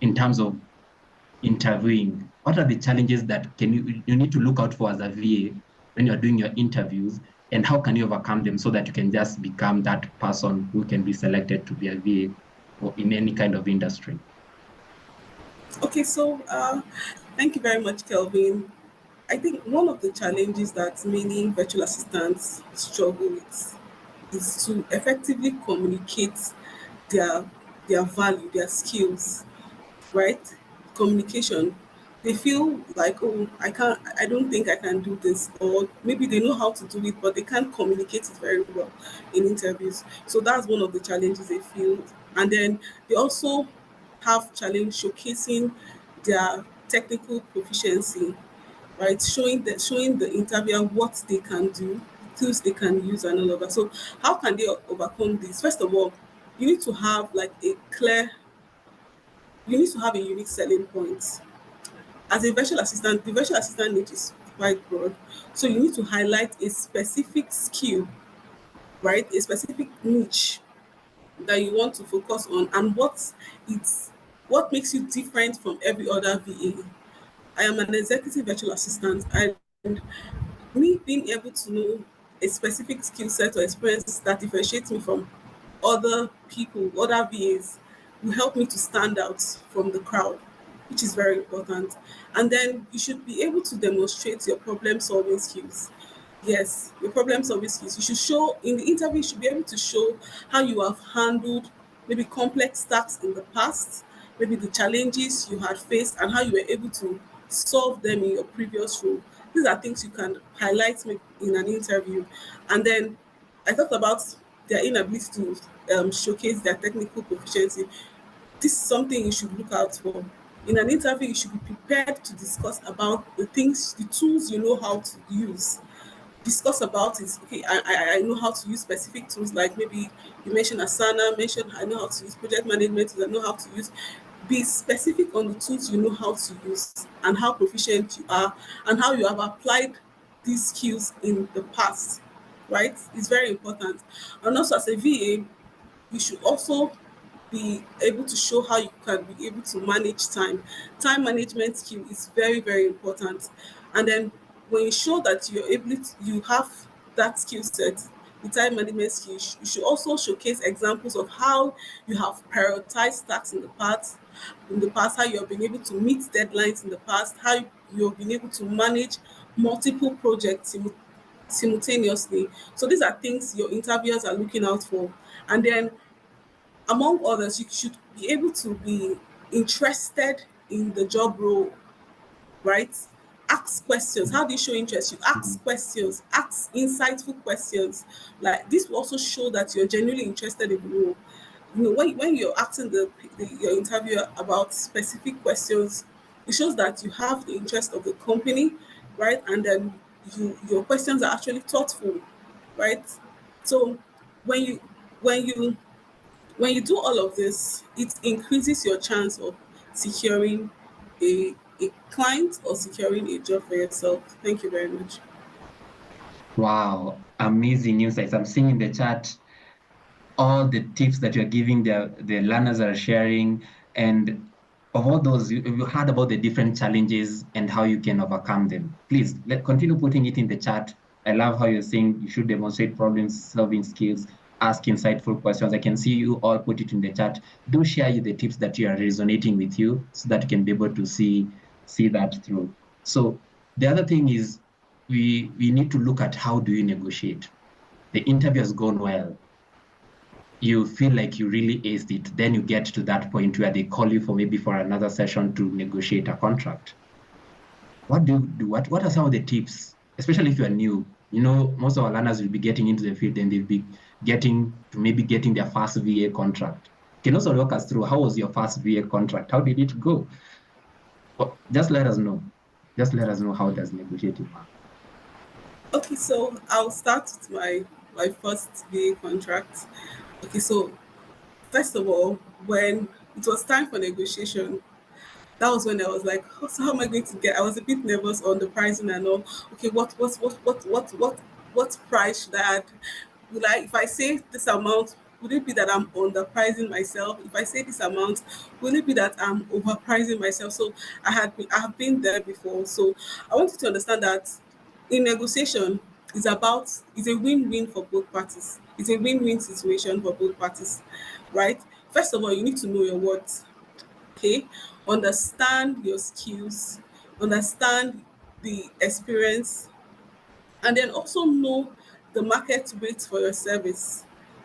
in terms of interviewing? What are the challenges that you need to look out for as a VA when you're doing your interviews, and how can you overcome them so that you can just become that person who can be selected to be a VA or in any kind of industry? Okay, so thank you very much, Kelvin. I think one of the challenges that many virtual assistants struggle with is to effectively communicate their their value, their skills, right? Communication. They feel like, oh, I don't think I can do this, or maybe they know how to do it, but they can't communicate it very well in interviews. So that's one of the challenges they feel. And then they also have challenge showcasing their technical proficiency, right? Showing the interviewer what they can do, tools they can use, and all of that. So how can they overcome this? First of all, you need to have like a clear, you need to have a unique selling point. As a virtual assistant, the virtual assistant niche is quite broad. So you need to highlight a specific skill, right? A specific niche that you want to focus on, and it's what makes you different from every other VA. I am an executive virtual assistant, and me being able to know a specific skill set or experience that differentiates me from other people, other VAs, will help me to stand out from the crowd, which is very important. And then you should be able to demonstrate your problem solving skills. Yes, your problem solving skills. You should show in the interview, you should be able to show how you have handled maybe complex tasks in the past, maybe the challenges you had faced, and how you were able to solve them in your previous role. These are things you can highlight in an interview. And then I talked about their inability to showcase their technical proficiency. This is something you should look out for. In an interview, you should be prepared to discuss about the things, the tools you know how to use. Discuss about it. Okay, I know how to use specific tools, like maybe you mentioned Asana, mentioned I know how to use project management tools, I know how to use. Be specific on the tools you know how to use and how proficient you are and how you have applied these skills in the past, right? It's very important. And also as a VA, you should also be able to show how you can be able to manage time. Time management skill is very, very important. And then when you show that you're able to, you have that skill set, the time management skill, you should also showcase examples of how you have prioritized tasks in the past, how you have been able to meet deadlines in the past, how you have been able to manage multiple projects simultaneously. So these are things your interviewers are looking out for. And then among others, you should be able to be interested in the job role, right? Ask questions. How do you show interest? You ask questions, ask insightful questions. Like this will also show that you're genuinely interested in the role. You know, when you're asking your interviewer about specific questions, it shows that you have the interest of the company, right? And then your questions are actually thoughtful, right? So when you when you when you do all of this, it increases your chance of securing a client or securing a job for yourself. Thank you very much. Wow, amazing insights. I'm seeing in the chat all the tips that you're giving, the learners are sharing, and of all those, you heard about the different challenges and how you can overcome them. Please continue putting it in the chat. I love how you're saying you should demonstrate problem solving skills, ask insightful questions. I can see you all put it in the chat. Do share the tips that you are resonating with you so that you can be able to see that through. So the other thing is we need to look at how do you negotiate. The interview has gone well, you feel like you really aced it, then you get to that point where they call you for maybe for another session to negotiate a contract. What do you do? What are some of the tips, especially if you're new? You know, most of our learners will be getting into the field and they'll be getting their first VA contract. Can you also walk us through how was your first VA contract? How did it go? Well, just let us know. Just let us know how does negotiating work. Okay, so I'll start with my first VA contract. Okay, so first of all, when it was time for negotiation, that was when I was like, oh, so how am I going to get? I was a bit nervous on the pricing and all. Okay, what price should I add? Will I, if I say this amount, Would it be that I'm underpricing myself? If I say this amount, will it be that I'm overpricing myself? So I have been there before. So I want you to understand that in negotiation, it's a win-win for both parties. It's a win-win situation for both parties, right? First of all, you need to know your worth. Okay, understand your skills, understand the experience, and then also know the market rate for your service,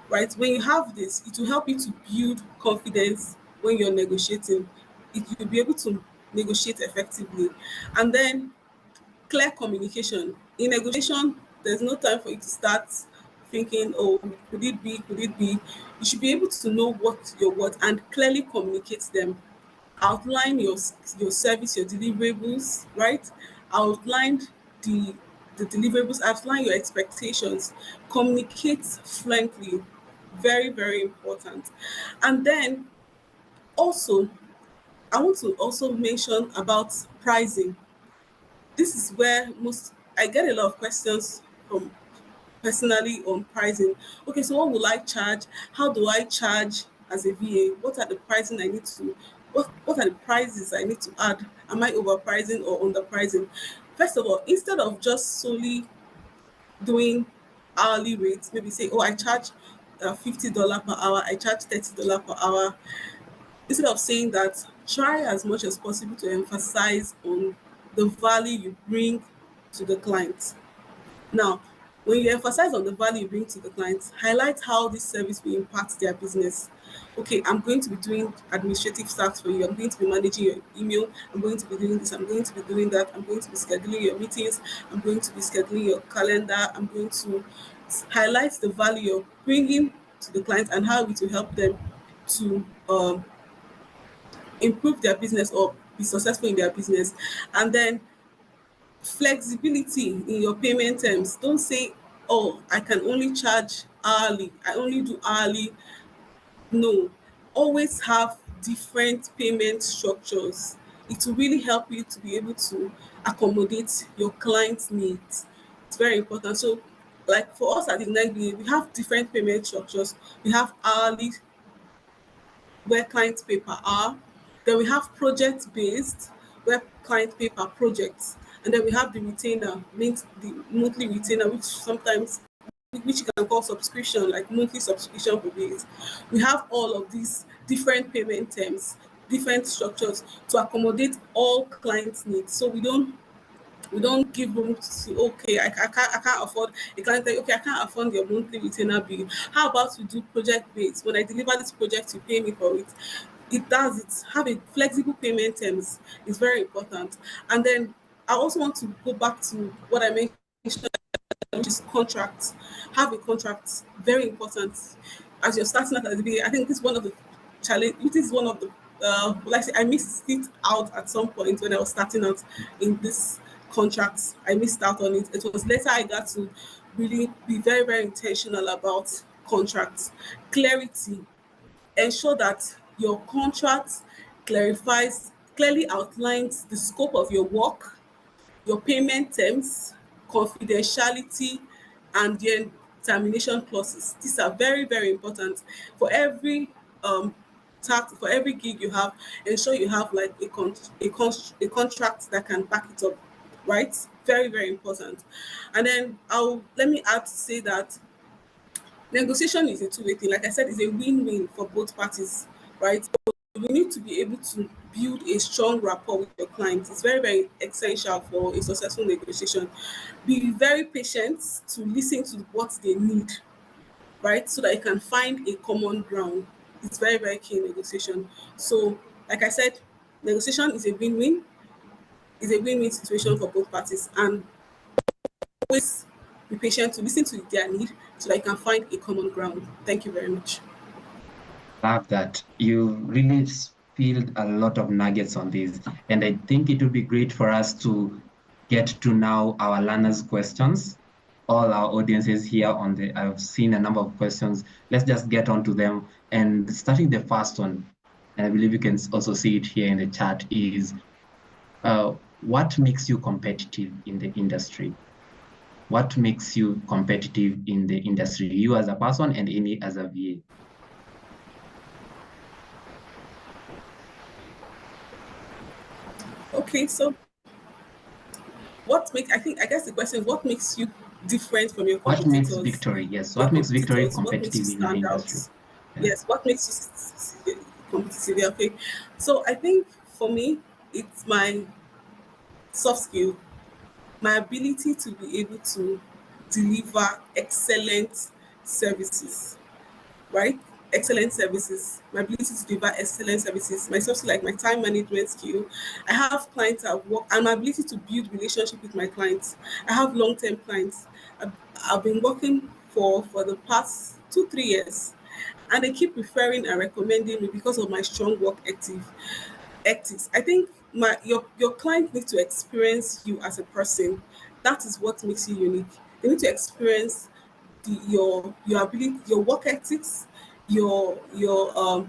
right? When you have this, it will help you to build confidence when you're negotiating. You'll be able to negotiate effectively. And then clear communication. In negotiation, there's no time for you to start thinking, oh, could it be? You should be able to know what your worth and clearly communicate them. Outline your service, your deliverables, right? Outline the the deliverables, outline your expectations, communicate frankly, very, very important. And then also, I want to also mention about pricing. This is where most I get a lot of questions from personally on pricing. Okay, so what will I charge? How do I charge as a VA? What are the pricing I need to what are the prices I need to add? Am I overpricing or underpricing? First of all, instead of just solely doing hourly rates, maybe say, oh, I charge $50 per hour, I charge $30 per hour. Instead of saying that, try as much as possible to emphasize on the value you bring to the client. Now, when you emphasize on the value you bring to the client, highlight how this service will impact their business. Okay, I'm going to be doing administrative tasks for you. I'm going to be managing your email. I'm going to be doing this. I'm going to be doing that. I'm going to be scheduling your meetings. I'm going to be scheduling your calendar. I'm going to highlight the value you're bringing to the client and how it will help them to improve their business or be successful in their business. And then flexibility in your payment terms. Don't say, oh, I can only charge hourly, I only do hourly. No, always have different payment structures. It will really help you to be able to accommodate your client's needs. It's very important. So, like for us at Ignite, we have different payment structures. We have hourly, where clients pay per hour. Then we have project based, where clients pay per project. And then we have the retainer, means the monthly retainer, which you can call subscription, like monthly subscription for this. We have all of these different payment terms, different structures to accommodate all clients' needs. So we don't give room to, okay, I can't afford. A client say, okay, I can't afford your monthly retainer bill. How about we do project based? When I deliver this project, you pay me for it. Have a flexible payment terms is very important. And then I also want to go back to what I mentioned, which is contracts. Have a contract, very important. As you're starting out at the beginning, I think this is one of the challenge. This is one of the like I say, I missed it out at some point when I was starting out in this contracts. I missed out on it. It was later I got to really be very, very intentional about contracts. Clarity. Ensure that your contract clearly outlines the scope of your work, your payment terms, confidentiality, and then termination clauses. These are very, very important. For every for every gig you have, ensure you have like a contract that can back it up, right? Very, very important. And then let me add to say that negotiation is a two-way thing. Like I said, it's a win-win for both parties, right? We need to be able to build a strong rapport with your clients. It's very, very essential for a successful negotiation. Be very patient to listen to what they need, right? So that you can find a common ground. It's very, very key in negotiation. So, like I said, negotiation is a win-win. It's a win-win situation for both parties. And always be patient to listen to their need so that you can find a common ground. Thank you very much. Love that. You really spilled a lot of nuggets on this. And I think it would be great for us to get to now our learners' questions. All our audiences here I've seen a number of questions. Let's just get on to them. And starting the first one, and I believe you can also see it here in the chat, is what makes you competitive in the industry? What makes you competitive in the industry, you as a person and any as a VA? Okay, so I guess the question is what makes you different from your What makes competitors? victory? Yes, what makes victory What makes you competitive in our stand out? industry? Yeah. Yes, what makes you competitive? Yeah, okay. So I think for me, it's my soft skill, my ability to be able to deliver excellent services, right? Excellent services, my ability to deliver excellent services, my soft skill like my time management skill. I have clients I've worked and my ability to build relationship with my clients. I have long-term clients. I've been working for the past 2 3 years, and they keep referring and recommending me because of my strong work ethics. I think your client needs to experience you as a person. That is what makes you unique. They need to experience your ability, your work ethics, your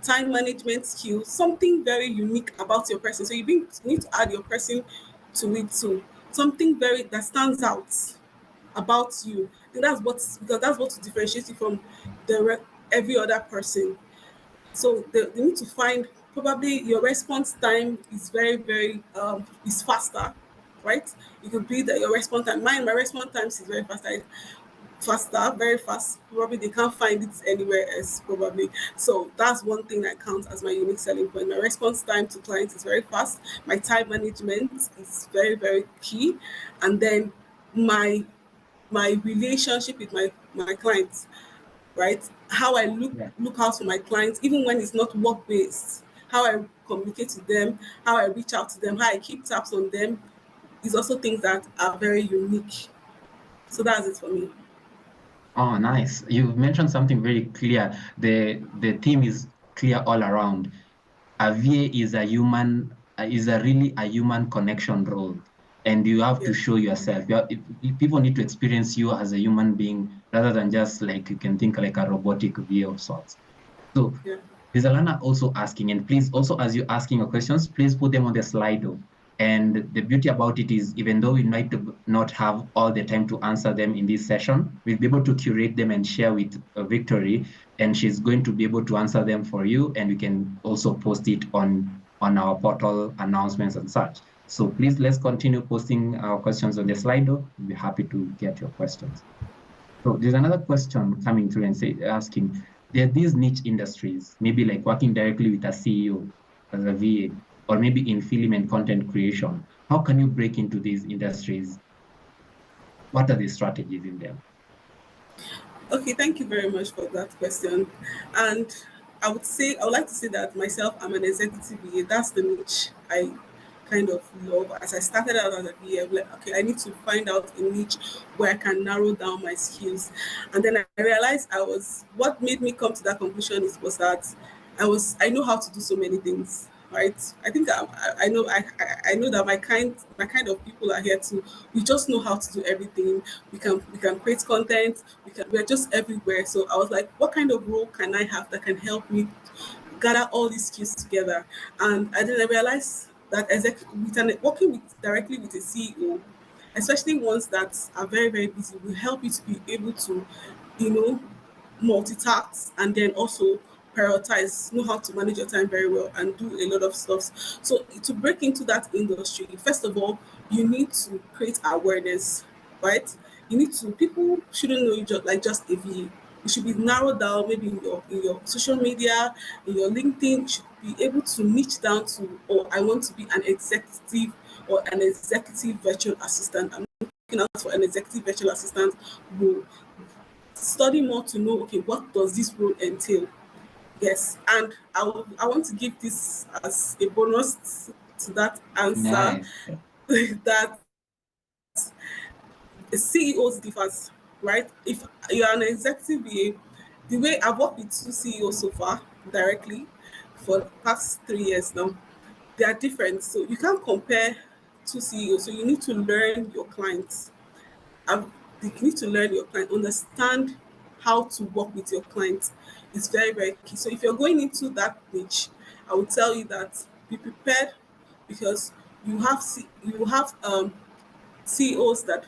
time management skills, something very unique about your person. So you need to add your person to it too. Something very that stands out about you. I think that's what because that's what differentiates you from every other person. So they need to find probably your response time is very is faster, right? It could be that your response time, my response times is very faster, very fast. Probably they can't find it anywhere else, probably. So that's one thing that counts as my unique selling point. My response time to clients is very fast. My time management is very key, and then my my relationship with my clients, right? How I Yeah. look out for my clients, even when it's not work based. How I communicate to them, how I reach out to them, how I keep tabs on them, is also things that are very unique. So that's it for me. Oh, nice. You've mentioned something very clear. The theme is clear all around. A VA is a human, is a really a human connection role, and you have to Yes. show yourself. If people need to experience you as a human being rather than just like you can think like a robotic VA of sorts. So Yeah. there's Alana also asking, and please also as you're asking your questions, please put them on the Slido. And the beauty about it is, even though we might not have all the time to answer them in this session, we'll be able to curate them and share with Victory, and she's going to be able to answer them for you, and we can also post it on our portal announcements and such. So please let's continue posting our questions on the Slido. We'll be happy to get your questions. So there's another question coming through and asking, there are these niche industries, maybe like working directly with a CEO as a VA, or maybe in film and content creation. How can you break into these industries? What are the strategies in them? Okay, thank you very much for that question. And I would like to say that myself, I'm an executive VA. That's the niche I kind of love. As I started out as a VA, I'm like, okay, I need to find out a niche where I can narrow down my skills. And then I realized what made me come to that conclusion was that I know how to do so many things, right? I think I know that my kind of people are here too. We just know how to do everything. We can create content. We're just everywhere. So I was like, what kind of role can I have that can help me gather all these skills together? And I then I realized that working directly with a CEO, especially ones that are very busy, will help you to be able to, you know, multitask and then also prioritize, know how to manage your time very well and do a lot of stuff. So to break into that industry, first of all, you need to create awareness, right? You need to People shouldn't know you just a VA. You should be narrowed down, maybe in your social media, in your LinkedIn. You should be able to niche down to, oh, I want to be an executive or an executive virtual assistant. I'm looking out for an executive virtual assistant role. Study more to know, okay, what does this role entail? Yes, and I want to give this as a bonus to that answer Nice. that CEOs differs, right? If you're an executive VA, the way I've worked with two CEOs so far directly for the past 3 years now, they are different. So you can't compare two CEOs. So you need to learn your clients. And you need to learn your client, understand how to work with your clients. It's very key. So if you're going into that niche, I would tell you that be prepared because you have CEOs that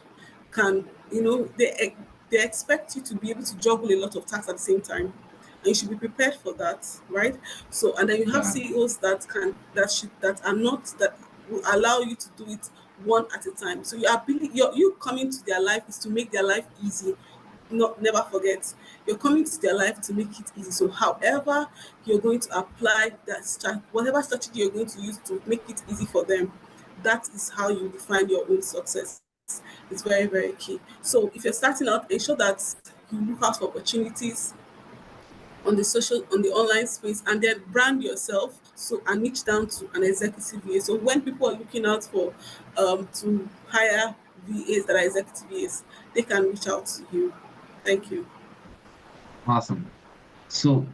can, they expect you to be able to juggle a lot of tasks at the same time. And you should be prepared for that, right? So and then you have Yeah. CEOs that can that should that are not that will allow you to do it one at a time. So you coming to their life is to make their life easy. Never forget, you're coming to their life to make it easy. So however you're going to apply whatever strategy you're going to use to make it easy for them, that is how you define your own success. It's very, very key. So if you're starting out, ensure that you look out for opportunities on the online space, and then brand yourself, so and niche down to an executive VA. So when people are looking out for to hire VAs that are executive VAs, they can reach out to you. Thank you. Awesome. So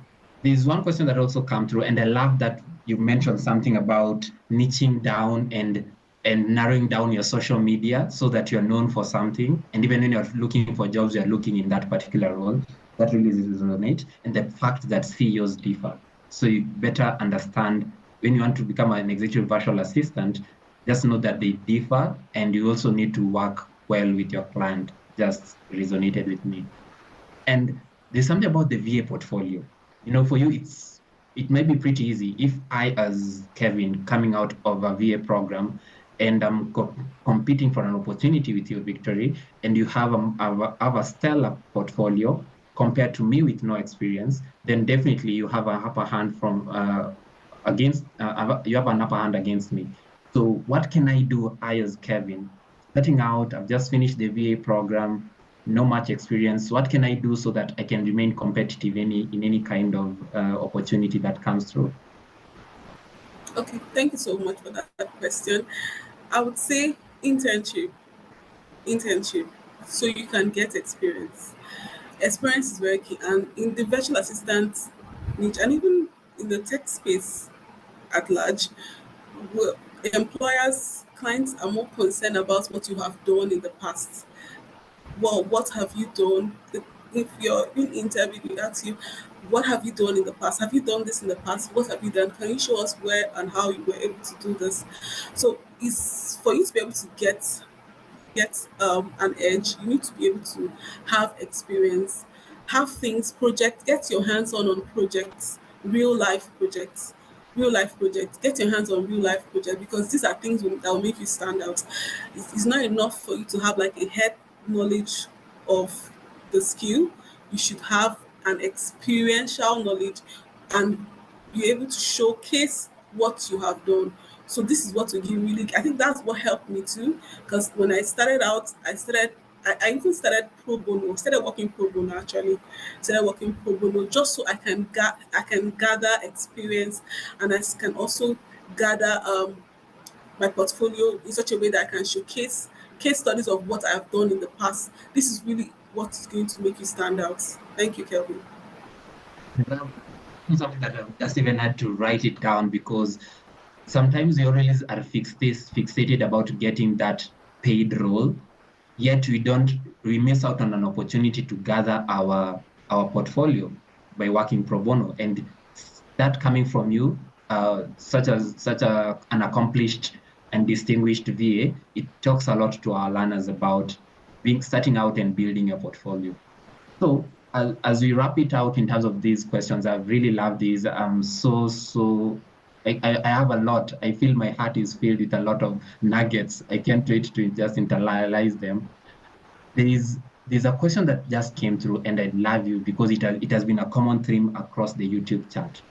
there's one question that also come through, and I love that you mentioned something about niching down and narrowing down your social media so that you're known for something. And even when you're looking for jobs, you're looking in that particular role. That really resonates. And the fact that CEOs differ. So you better understand when you want to become an executive virtual assistant, just know that they differ, and you also need to work well with your client. Just resonated with me. And there's something about the VA portfolio. For you, it might be pretty easy. If I, as Kevin, coming out of a VA program, and I'm competing for an opportunity with you, Victory, and you have a stellar portfolio compared to me with no experience, then definitely you have an upper hand you have an upper hand against me. So what can I do, I as Kevin, starting out? I've just finished the VA program, no much experience. What can I do so that I can remain competitive in any kind of opportunity that comes through? Okay, thank you so much for that question. I would say internship, so you can get experience. Experience is very key, and in the virtual assistant niche, and even in the tech space at large, employers, clients are more concerned about what you have done in the past. Well, what have you done? If you're being interviewed, we ask you, what have you done in the past? Have you done this in the past? What have you done? Can you show us where and how you were able to do this? So it's for you to be able to get an edge. You need to be able to have experience, have things, get your hands on projects, real life projects. Get your hands on real life projects, because these are things that will make you stand out. It's not enough for you to have like a head knowledge of the skill. You should have an experiential knowledge and be able to showcase what you have done. So this is what will give really. I think that's what helped me too, because when I started out, I even started pro bono. Started working pro bono actually. Started working pro bono just so I can gather experience, and I can also gather my portfolio in such a way that I can showcase case studies of what I've done in the past. This is really what is going to make you stand out. Thank you, Kelvin. Something that I've just even had to write it down, because sometimes we always are fixated about getting that paid role, yet we miss out on an opportunity to gather our portfolio by working pro bono. And that coming from you, such an accomplished and distinguished VA, it talks a lot to our learners about starting out and building a portfolio. So as we wrap it out in terms of these questions, I've really loved these. I have a lot. I feel my heart is filled with a lot of nuggets. I can't wait to just internalize them. There's a question that just came through, and I love you because it has been a common theme across the YouTube chat.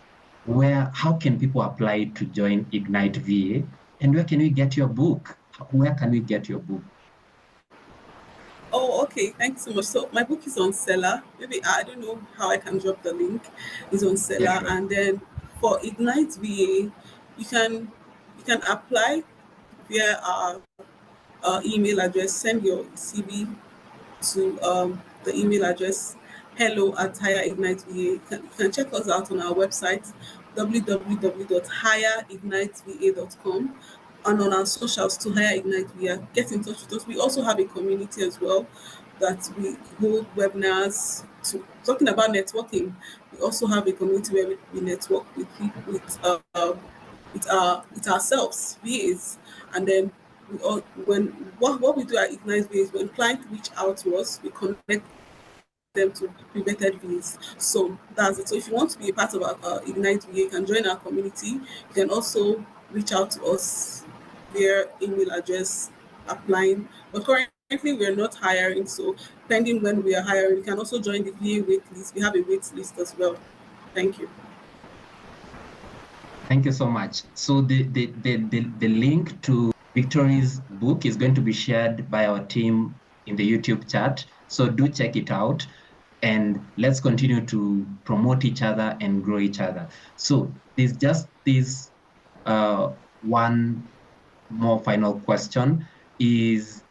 How can people apply to join Ignite VA, and where can we get your book? Where can we get your book? Oh, okay. Thanks so much. So my book is on Seller. Maybe I don't know how I can drop the link. It's on Seller, Yeah, sure. and then for Ignite VA, you can apply via our email address. Send your CV to the email address hello@higherigniteva. You can check us out on our website www.higherigniteva.com, and on our socials to Higher Ignite VA. Get in touch with us. We also have a community as well that we hold webinars to talking about networking. We also have a community where we network with people with ourselves, VAs, and then what we do at Ignite VA is when clients reach out to us, we connect them to prevented VAs. So that's it. So if you want to be a part of our Ignite VA, you can join our community. You can also reach out to us their email address applying. But currently, we are not hiring, so pending when we are hiring, you can also join the VA wait list. We have a wait list as well. Thank you. Thank you so much. So the link to Victory's book is going to be shared by our team in the YouTube chat. So do check it out and let's continue to promote each other and grow each other. So there's just this one more final question is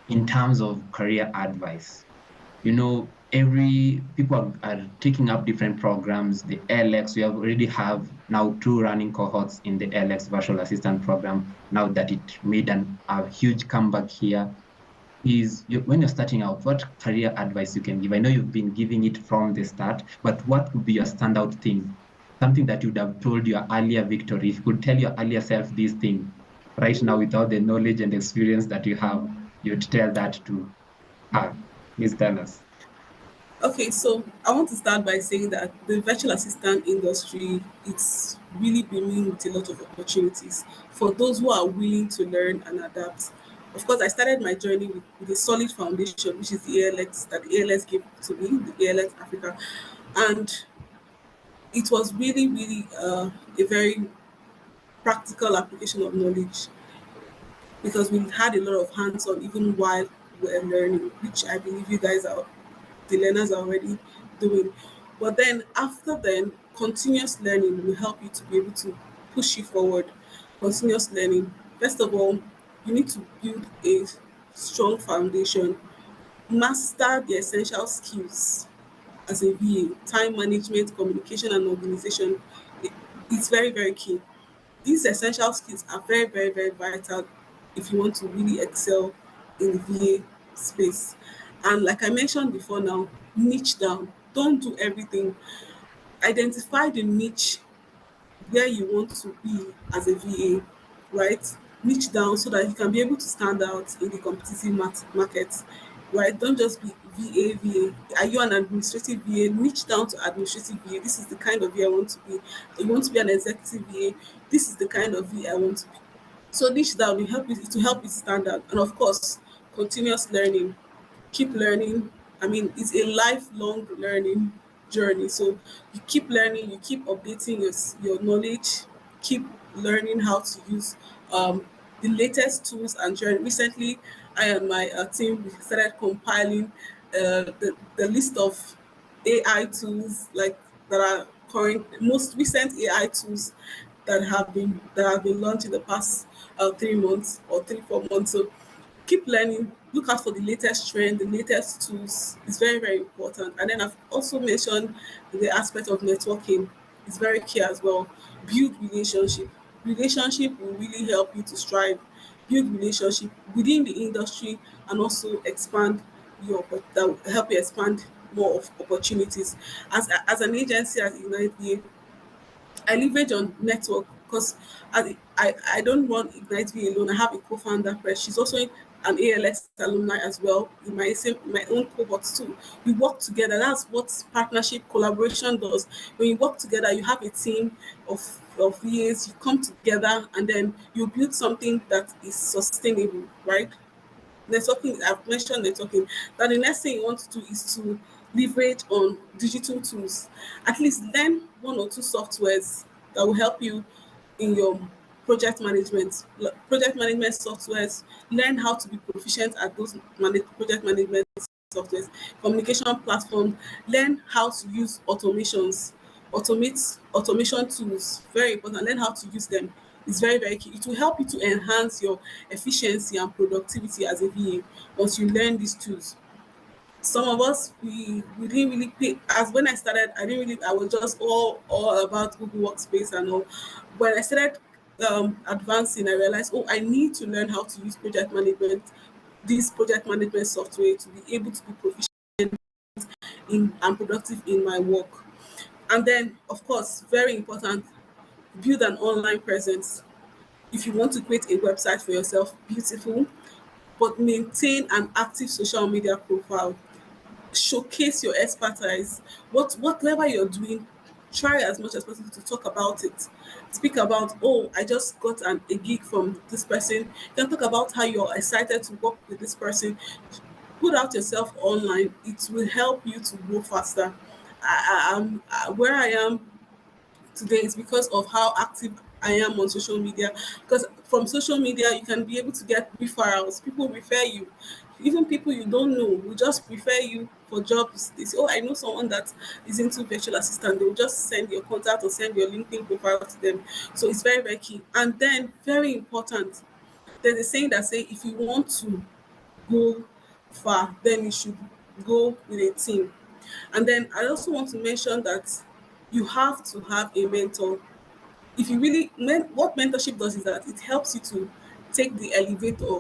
in terms of career advice. You know, every people are taking up different programs. The ALX, we already have now 2 running cohorts in the ALX virtual assistant program. Now that it made a huge comeback here, is when you're starting out, what career advice you can give? I know you've been giving it from the start, but what would be your standout thing? Something that you would have told your earlier Victory. If you could tell your earlier self this thing right now without the knowledge and experience that you have, you'd tell that to her. Please tell us. Okay, so I want to start by saying that the virtual assistant industry it's really beaming with a lot of opportunities for those who are willing to learn and adapt. Of course, I started my journey with a solid foundation, which is the ALX that the ALX gave to me, the ALX Africa, and it was really a very practical application of knowledge because we had a lot of hands-on even while we were learning, which I believe you guys are the learners are already doing. But then after then, continuous learning will help you to be able to push you forward. Continuous learning. First of all, you need to build a strong foundation, master the essential skills as a VA, time management, communication, and organization. It's very key. These essential skills are very vital if you want to really excel in the VA space. And like I mentioned before now, niche down. Don't do everything. Identify the niche where you want to be as a VA, right? Niche down so that you can be able to stand out in the competitive market, right? Don't just be VA. Are you an administrative VA? Niche down to administrative VA. This is the kind of VA I want to be. You want to be an executive VA. This is the kind of VA I want to be. So niche down will help you to help you stand out. And of course, continuous learning. Keep learning. I mean, it's a lifelong learning journey. So you keep learning, you keep updating your knowledge, keep learning how to use the latest tools and journey. Recently, I and my team we started compiling the list of AI tools like that are current most recent AI tools that have been launched in the past 3 months or 3 4 months. So keep learning, look out for the latest trend, the latest tools. It's very important. And then I've also mentioned the aspect of networking. It's very key as well. Build relationship. Relationship will really help you to strive. Build relationship within the industry and also expand that will help you expand more of opportunities. As an agency as Ignite VA, I leverage on network because I don't run Ignite V alone. I have a co-founder, Press. She's also an ALX alumni as well in my own cohort too. We work together. That's what partnership collaboration does. When you work together, you have a team of VAs. You come together and then you build something that is sustainable, right? Networking, I've mentioned networking, that the next thing you want to do is to leverage on digital tools. At least learn one or two softwares that will help you in your project management softwares. Learn how to be proficient at those project management softwares, communication platform. Learn how to use automation tools. Very important. Learn how to use them. It's very key. It will help you to enhance your efficiency and productivity as a VA once you learn these tools. Some of us we didn't really pay as when I started. I was just all about Google Workspace and all. When I started advancing, I realized, oh, I need to learn how to use this project management software to be able to be proficient in and productive in my work. And then, of course, very important, build an online presence. If you want to create a website for yourself, beautiful, but maintain an active social media profile. Showcase your expertise. Whatever you're doing, try as much as possible to talk about it. Speak about, oh, I just got a gig from this person. You can talk about how you're excited to work with this person. Put out yourself online. It will help you to grow faster. Where I am today is because of how active I am on social media. Because from social media, you can be able to get referrals. People refer you. Even people you don't know will just refer you for jobs. They say, oh, I know someone that is into virtual assistant. They will just send your contact or send your LinkedIn profile to them. So it's very, very key. And then, very important, there's a saying that say, if you want to go far, then you should go with a team. And then I also want to mention that you have to have a mentor. If you really, what mentorship does is that it helps you to take the elevator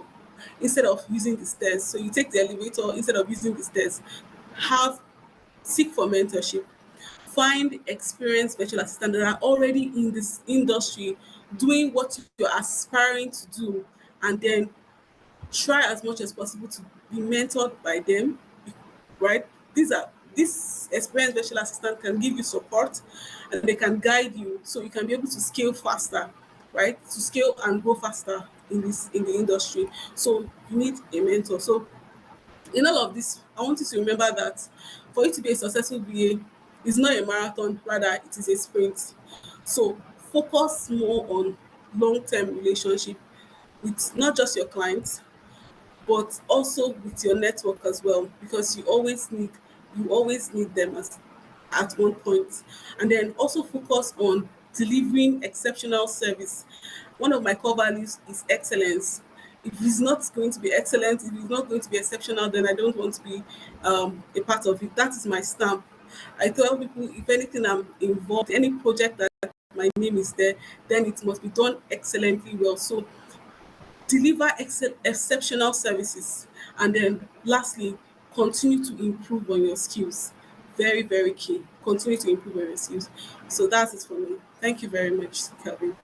instead of using the stairs. So you take the elevator instead of using the stairs. Have Seek for mentorship. Find experienced virtual assistants that are already in this industry doing what you're aspiring to do, and then try as much as possible to be mentored by them, right? This experienced virtual assistant can give you support and they can guide you so you can be able to scale faster, right? To scale and grow faster in the industry. So you need a mentor. So in all of this, I want you to remember that for you to be a successful VA, it's not a marathon, rather it is a sprint. So focus more on long-term relationship with not just your clients, but also with your network as well, because you always need them at one point. And then also focus on delivering exceptional service. One of my core values is excellence. If it's not going to be excellent, if it's not going to be exceptional, then I don't want to be a part of it. That is my stamp. I tell people, if anything I'm involved, any project that my name is there, then it must be done excellently well. So deliver exceptional services, and then lastly, continue to improve on your skills. Very, very key. Continue to improve on your skills. So that's it for me. Thank you very much, Kelvin.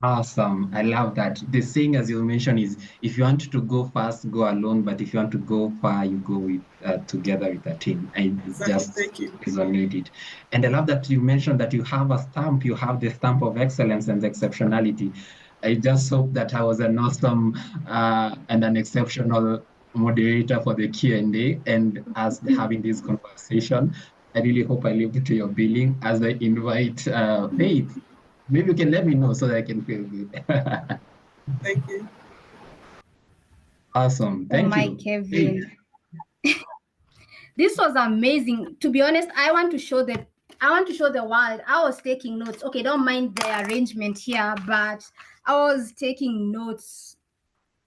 Awesome. I love that. The saying, as you mentioned, is if you want to go fast, go alone. But if you want to go far, you go with together with a team. And it Exactly. just Thank you. resonated. And I love that you mentioned that you have a stamp. You have the stamp of excellence and exceptionality. I just hope that I was an awesome and an exceptional moderator for the Q&A. And as having this conversation, I really hope I lived to your billing as I invite Faith. Maybe you can let me know so that I can feel good. Thank you. Awesome. Oh Thank my you. Hey, Kevin. This was amazing. To be honest, I want to show the world. I was taking notes. Okay, don't mind the arrangement here, but I was taking notes.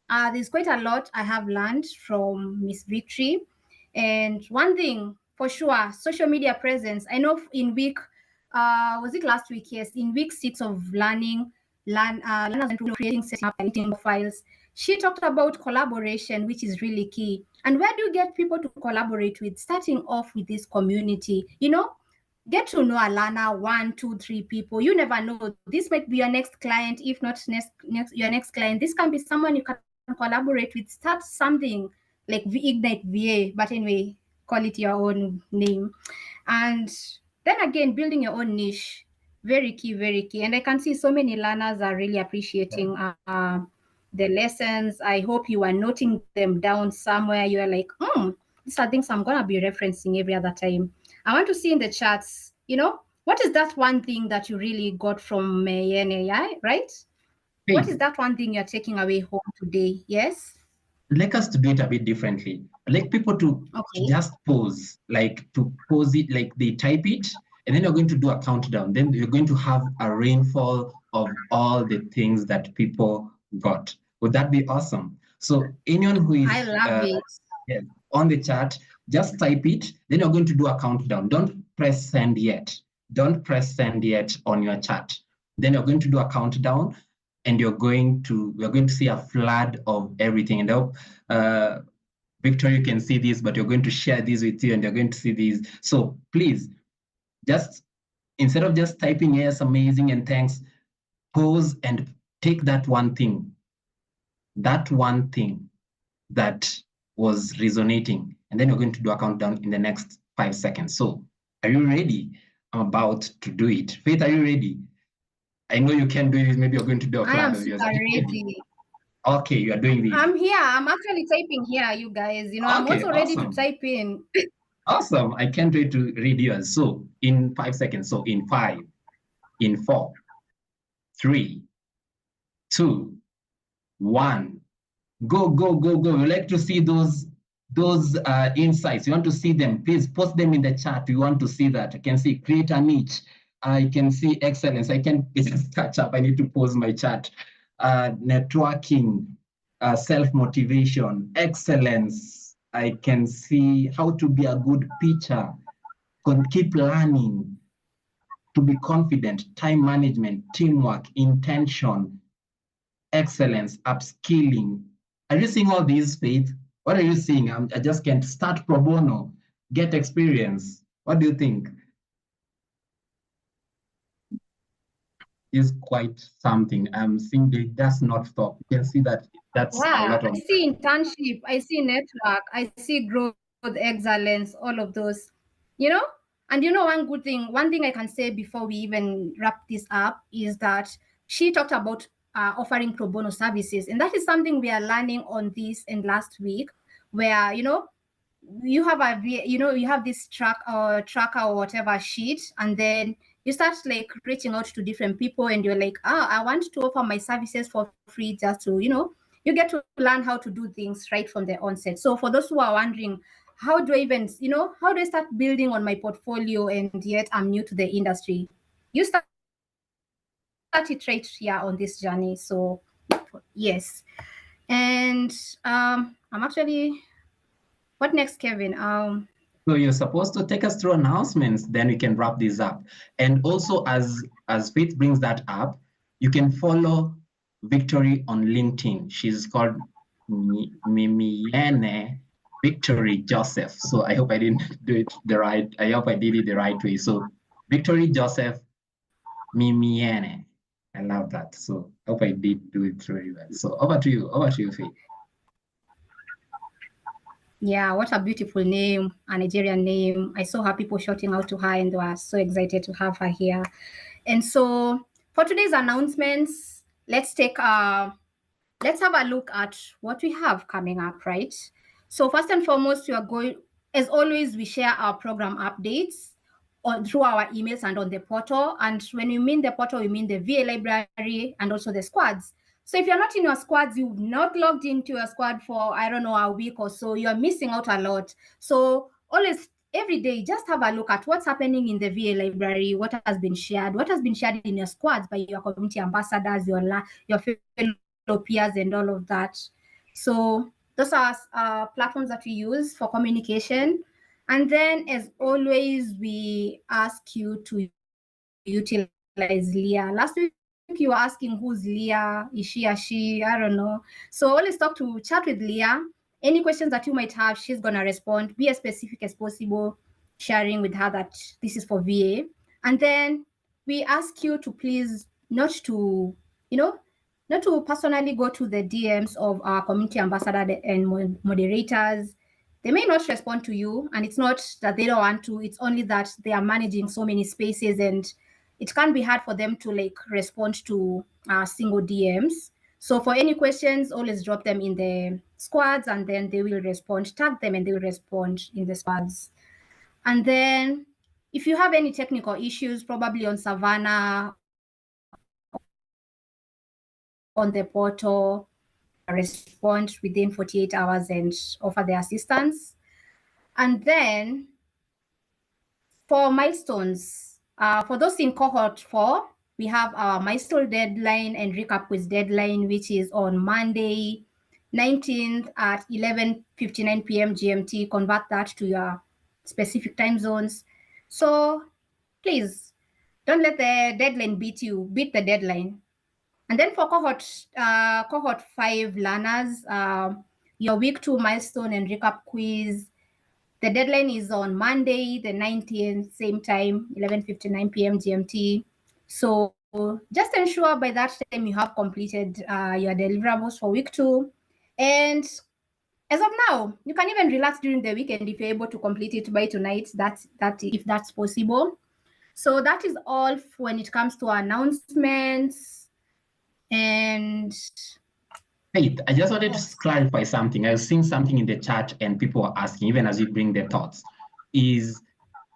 There's quite a lot I have learned from Miss Victory. And one thing for sure, social media presence. I know in week, was it last week? Yes, in week 6 of learners and creating, setting up, editing profiles, she talked about collaboration, which is really key. And where do you get people to collaborate with? Starting off with this community, get to know a learner, 1, 2, 3 people. You never know. This might be your next client. If not your next client, this can be someone you can collaborate with. Start something like Ignite VA, but anyway, call it your own name. And then again, building your own niche, very key, very key. And I can see so many learners are really appreciating the lessons. I hope you are noting them down somewhere. You are like, these are things I'm going to be referencing every other time. I want to see in the chats, what is that one thing that you really got from AI, right? What is Faith, that one thing you're taking away home today? Yes? I'd like us to do it a bit differently. I'd like people to just pause, like to pause it, like they type it, and then you're going to do a countdown. Then you're going to have a rainfall of all the things that people got. Would that be awesome? So anyone who is I love it. yeah, on the chat, just type it. Then you're going to do a countdown. Don't press send yet. Don't press send yet on your chat. Then you're going to do a countdown, and we're going to see a flood of everything. And Victor, you can see this, but you're going to share this with you, and you're going to see these. So please, just instead of just typing yes, amazing, and thanks, pause and take that one thing that was resonating, and then you're going to do a countdown in the next 5 seconds. So are you ready? I'm about to do it. Faith, are you ready? I know you can do it. Maybe you're going to do a I am flood of yours. super Are you ready. Okay, you are doing this. I'm here. I'm actually typing here, you guys. I'm Okay, also ready to awesome. type in. Awesome. I can't wait to read yours. So in 5 seconds. So in 5, in 4, 3, 2, 1. Go, go, go, go. We like to see those insights. You want to see them, please post them in the chat. We want to see that. I can see create a niche. I can see excellence. I can just catch up. I need to pause my chat. Networking, self-motivation, excellence. I can see how to be a good pitcher, keep learning, to be confident, time management, teamwork, intention, excellence, upskilling. Are you seeing all these, Faith? What are you seeing? I just can't start pro bono, get experience. What do you think? Is quite something. I'm seeing it does not stop. You can see that that's a lot of. I see internship, I see network, I see growth, excellence, all of those, you know? And one thing I can say before we even wrap this up is that she talked about offering pro bono services. And that is something we are learning on this and last week, where, you have this tracker or whatever sheet, and then you start like reaching out to different people, and you're like, I want to offer my services for free, just to you get to learn how to do things right from the onset. So for those who are wondering, how do I start building on my portfolio, and yet I'm new to the industry, you start it right here on this journey. So yes. And I'm actually, what next, Kevin? So you're supposed to take us through announcements, then we can wrap this up. And also, as Faith brings that up, you can follow Victory on LinkedIn. She's called Mimiene Victory Joseph. So I hope I didn't do it the right. I hope I did it the right way. So Victory Joseph Mimiene. I love that. So I hope I did do it very well. So over to you, Faith. Yeah, what a beautiful name, a Nigerian name. I saw her people shouting out to her, and they were so excited to have her here. And so for today's announcements, let's have a look at what we have coming up, right? So first and foremost, as always, we share our program updates through our emails and on the portal. And when we mean the portal, we mean the VA library and also the squads. So if you're not in your squads, you've not logged into your squad for, I don't know, a week or so, you're missing out a lot. So always, every day, just have a look at what's happening in the VA library, what has been shared in your squads by your community ambassadors, your fellow peers, and all of that. So those are platforms that we use for communication. And then, as always, we ask you to utilize Leah. Last week, you were asking who's Leah, is she or she, I don't know. So always chat with Leah. Any questions that you might have, she's going to respond. Be as specific as possible, sharing with her that this is for VA. And then we ask you to please not to personally go to the DMs of our community ambassador and moderators. They may not respond to you, and it's not that they don't want to, it's only that they are managing so many spaces, and it can be hard for them to respond to single DMs. So for any questions, always drop them in the squads, and then they will respond. Tag them and they will respond in the squads. And then if you have any technical issues, probably on Savannah, on the portal, respond within 48 hours and offer the assistance. And then for milestones, for those in cohort 4, we have our milestone deadline and recap quiz deadline, which is on Monday, 19th at 11:59 p.m. GMT. Convert that to your specific time zones. So please don't let the deadline beat you. Beat the deadline. And then for cohort 5 learners, your week 2 milestone and recap quiz, the deadline is on Monday, the 19th, same time, 11:59 p.m. GMT. So just ensure by that time you have completed your deliverables for week 2. And as of now, you can even relax during the weekend if you're able to complete it by tonight. If that's possible. So that is all when it comes to announcements. And Faith, I just wanted to clarify something. I was seeing something in the chat and people are asking, even as you bring their thoughts, is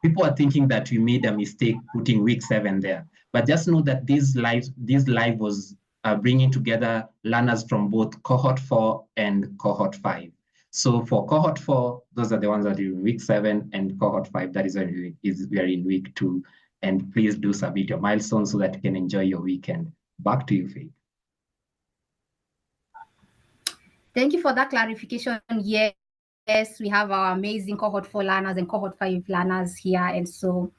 people are thinking that we made a mistake putting week 7 there. But just know that this live was bringing together learners from both cohort 4 and cohort 5. So for cohort 4, those are the ones that are in week 7, and cohort 5, that is when we are in week 2. And please do submit your milestones so that you can enjoy your weekend. Back to you, Faith. Thank you for that clarification. Yes, we have our amazing cohort 4 learners and cohort 5 learners here. And so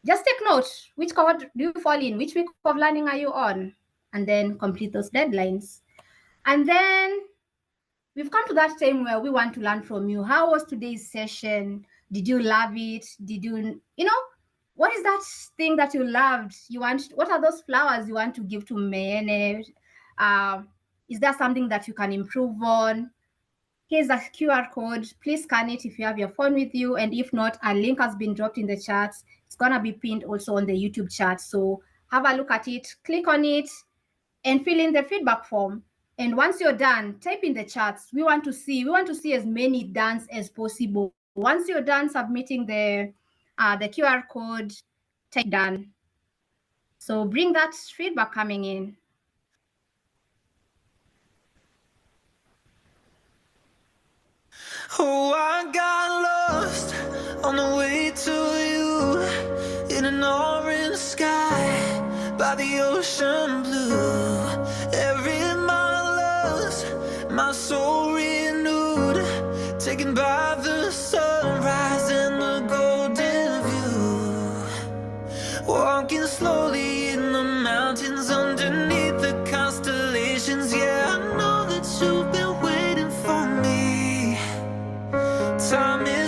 just take note, which cohort do you fall in? Which week of learning are you on? And then complete those deadlines. And then we've come to that time where we want to learn from you. How was today's session? Did you love it? Did you what is that thing that you loved? What are those flowers you want to give to Mayene? Is there something that you can improve on? Here's a QR code. Please scan it if you have your phone with you. And if not, a link has been dropped in the chat. It's going to be pinned also on the YouTube chat. So have a look at it, click on it, and fill in the feedback form. And once you're done, type in the chats. We want to see as many dones as possible. Once you're done submitting the QR code, type done. So bring that feedback coming in. Oh, I got lost on the way to you in an orange sky by the ocean blue. Every mile lost, my soul renewed, taken by the sunrise and the golden view. Walking slowly in the mountains underneath the constellations. Yeah, I know that you've been waiting for me. Time is